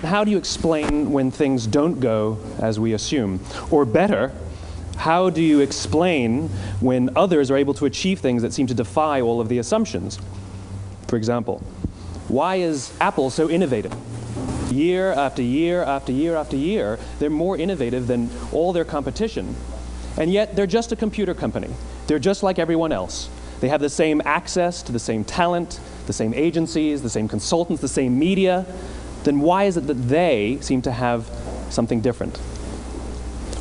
how do you explain when things don't go as we assume? Or better, how do you explain when others are able to achieve things that seem to defy all of the assumptions? For example, why is Apple so innovative? Year after year after year after year, they're more innovative than all their competition. And yet, they're just a computer company. They're just like everyone else. They have the same access to the same talent, the same agencies, the same consultants, the same media. Then why is it that they seem to have something different?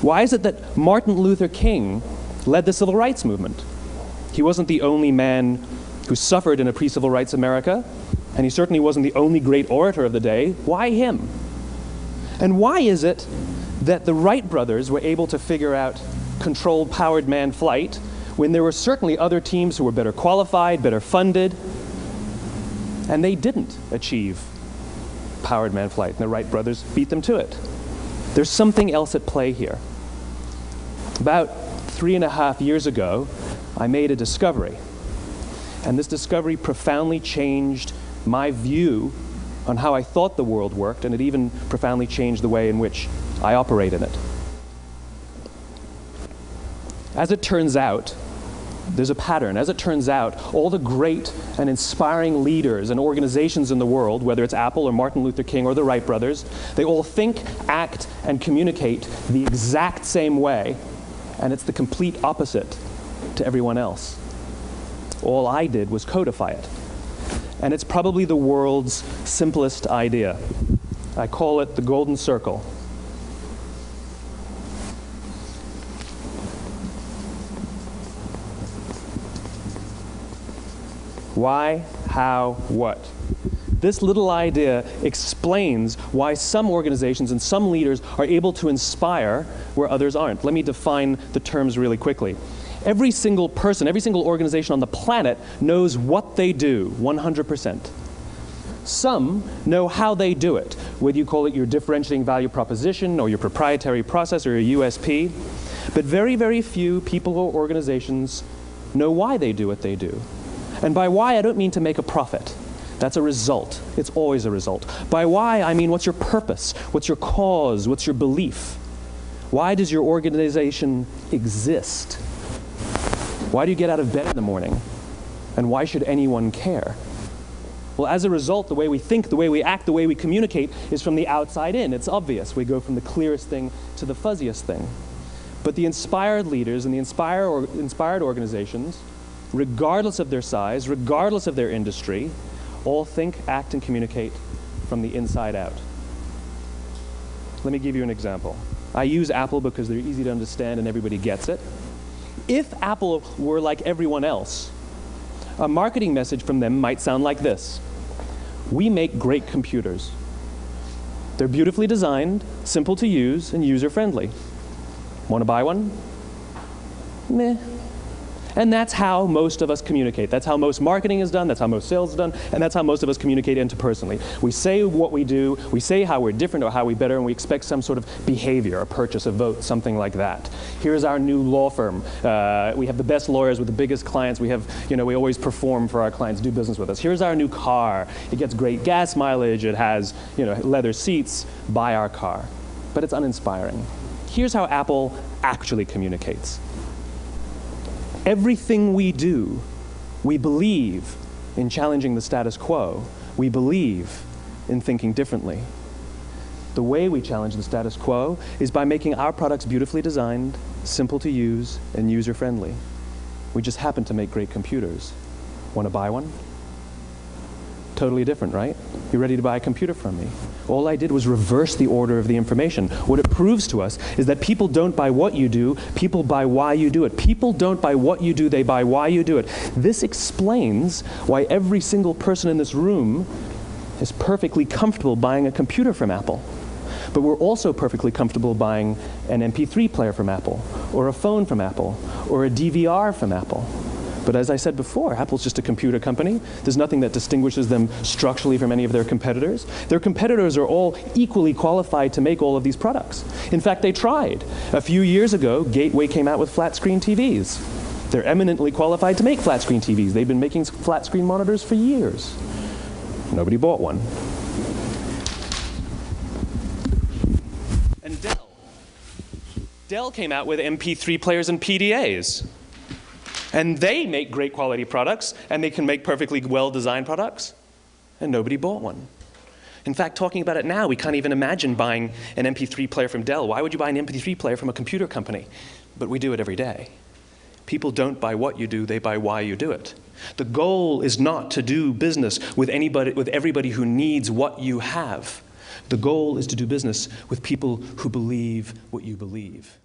Why is it that Martin Luther King led the civil rights movement? He wasn't the only man who suffered in a pre-civil rights America, and he certainly wasn't the only great orator of the day. Why him? And why is it that the Wright brothers were able to figure out controlled powered manned flight when there were certainly other teams who were better qualified, better funded, and they didn't achieve powered manned flight, and the Wright brothers beat them to it? There's something else at play here. About 3.5 years ago, I made a discovery. And this discovery profoundly changed my view on how I thought the world worked, and it even profoundly changed the way in which I operate in it. As it turns out, there's a pattern. As it turns out, all the great and inspiring leaders and organizations in the world, whether it's Apple or Martin Luther King or the Wright brothers, they all think, act, and communicate the exact same way, and it's the complete opposite to everyone else. All I did was codify it. And it's probably the world's simplest idea. I call it the golden circle. Why, how, what? This little idea explains why some organizations and some leaders are able to inspire where others aren't. Let me define the terms really quickly. Every single person, every single organization on the planet knows what they do, 100%. Some know how they do it, whether you call it your differentiating value proposition or your proprietary process or your USP. But very, very few people or organizations know why they do what they do. And by why, I don't mean to make a profit. That's a result. It's always a result. By why, I mean what's your purpose? What's your cause? What's your belief? Why does your organization exist? Why do you get out of bed in the morning? And why should anyone care? Well, as a result, the way we think, the way we act, the way we communicate is from the outside in. It's obvious. We go from the clearest thing to the fuzziest thing. But the inspired leaders and the inspired organizations, regardless of their size, regardless of their industry, all think, act, and communicate from the inside out. Let me give you an example. I use Apple because they're easy to understand and everybody gets it. If Apple were like everyone else, a marketing message from them might sound like this. We make great computers. They're beautifully designed, simple to use, and user-friendly. Want to buy one? Meh. And that's how most of us communicate. That's how most marketing is done, that's how most sales is done, and that's how most of us communicate interpersonally. We say what we do, we say how we're different or how we're better, and we expect some sort of behavior, a purchase, a vote, something like that. Here's our new law firm. We have the best lawyers with the biggest clients. We have, we always perform for our clients, do business with us. Here's our new car. It gets great gas mileage. It has, leather seats. Buy our car. But it's uninspiring. Here's how Apple actually communicates. Everything we do, we believe in challenging the status quo. We believe in thinking differently. The way we challenge the status quo is by making our products beautifully designed, simple to use, and user-friendly. We just happen to make great computers. Want to buy one? Totally different, right? You ready to buy a computer from me? All I did was reverse the order of the information. What it proves to us is that people don't buy what you do, people buy why you do it. People don't buy what you do, they buy why you do it. This explains why every single person in this room is perfectly comfortable buying a computer from Apple. But we're also perfectly comfortable buying an MP3 player from Apple, or a phone from Apple, or a DVR from Apple. But as I said before, Apple's just a computer company. There's nothing that distinguishes them structurally from any of their competitors. Their competitors are all equally qualified to make all of these products. In fact, they tried. A few years ago, Gateway came out with flat-screen TVs. They're eminently qualified to make flat-screen TVs. They've been making flat-screen monitors for years. Nobody bought one. Dell came out with MP3 players and PDAs. And they make great quality products, and they can make perfectly well-designed products, and nobody bought one. In fact, talking about it now, we can't even imagine buying an MP3 player from Dell. Why would you buy an MP3 player from a computer company? But we do it every day. People don't buy what you do, they buy why you do it. The goal is not to do business with everybody who needs what you have. The goal is to do business with people who believe what you believe.